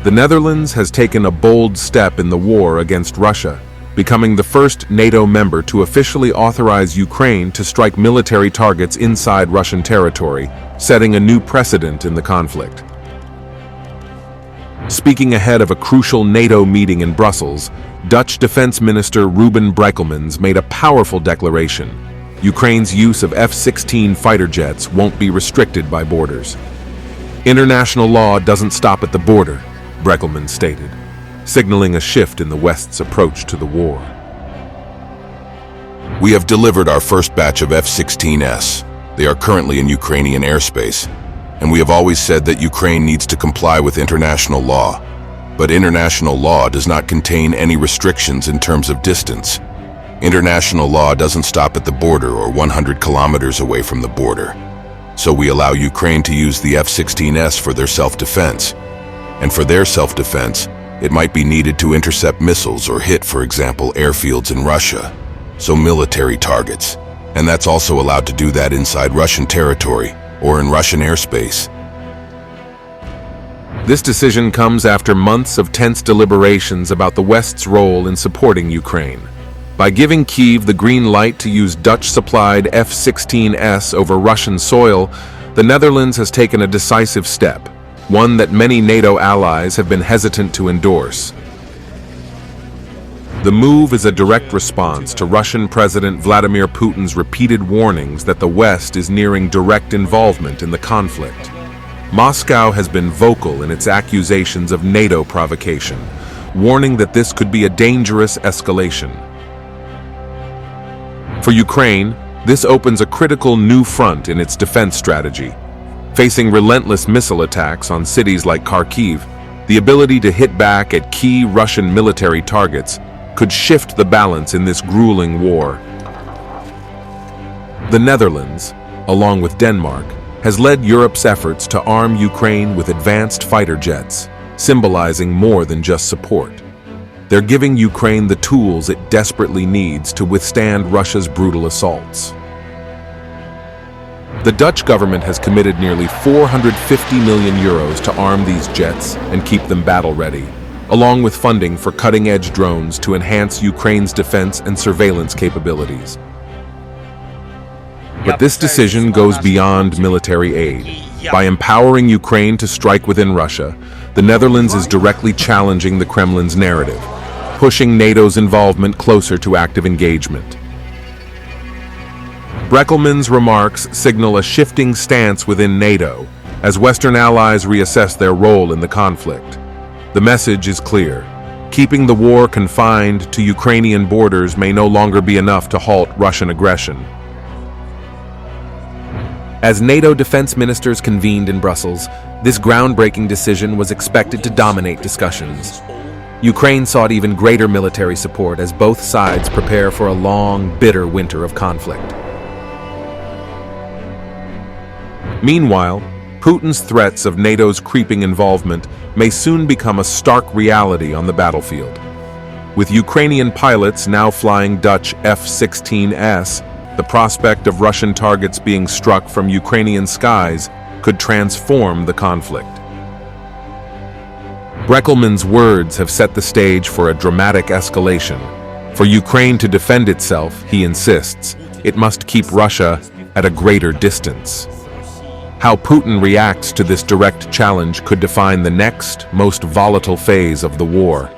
The Netherlands has taken a bold step in the war against Russia, becoming the first NATO member to officially authorize Ukraine to strike military targets inside Russian territory, setting a new precedent in the conflict. Speaking ahead of a crucial NATO meeting in Brussels, Dutch Defense Minister Ruben Brekelmans made a powerful declaration. Ukraine's use of F-16 fighter jets won't be restricted by borders. International law doesn't stop at the border, Brekelmans stated, signaling a shift in the West's approach to the war. We have delivered our first batch of F-16s. They are currently in Ukrainian airspace, and we have always said that Ukraine needs to comply with international law. But international law does not contain any restrictions in terms of distance. International law doesn't stop at the border or 100 kilometers away from the border. So we allow Ukraine to use the F-16s for their self-defense. And for their self-defense, it might be needed to intercept missiles or hit, for example, airfields in Russia, so military targets. And that's also allowed to do that inside Russian territory or in Russian airspace. This decision comes after months of tense deliberations about the West's role in supporting Ukraine. By giving Kyiv the green light to use Dutch-supplied F-16s over Russian soil, the Netherlands has taken a decisive step, one that many NATO allies have been hesitant to endorse. The move is a direct response to Russian President Vladimir Putin's repeated warnings that the West is nearing direct involvement in the conflict. Moscow has been vocal in its accusations of NATO provocation, warning that this could be a dangerous escalation. For Ukraine, this opens a critical new front in its defense strategy. Facing relentless missile attacks on cities like Kharkiv, the ability to hit back at key Russian military targets could shift the balance in this grueling war. The Netherlands, along with Denmark, has led Europe's efforts to arm Ukraine with advanced fighter jets, symbolizing more than just support. They're giving Ukraine the tools it desperately needs to withstand Russia's brutal assaults. The Dutch government has committed nearly 450 million euros to arm these jets and keep them battle-ready, along with funding for cutting-edge drones to enhance Ukraine's defense and surveillance capabilities. But this decision goes beyond military aid. By empowering Ukraine to strike within Russia, the Netherlands is directly challenging the Kremlin's narrative, pushing NATO's involvement closer to active engagement. Brekelmans' remarks signal a shifting stance within NATO as Western allies reassess their role in the conflict. The message is clear. Keeping the war confined to Ukrainian borders may no longer be enough to halt Russian aggression. As NATO defense ministers convened in Brussels, this groundbreaking decision was expected to dominate discussions. Ukraine sought even greater military support as both sides prepare for a long, bitter winter of conflict. Meanwhile, Putin's threats of NATO's creeping involvement may soon become a stark reality on the battlefield. With Ukrainian pilots now flying Dutch F-16s, the prospect of Russian targets being struck from Ukrainian skies could transform the conflict. Brekelmans' words have set the stage for a dramatic escalation. For Ukraine to defend itself, he insists, it must keep Russia at a greater distance. How Putin reacts to this direct challenge could define the next, most volatile phase of the war.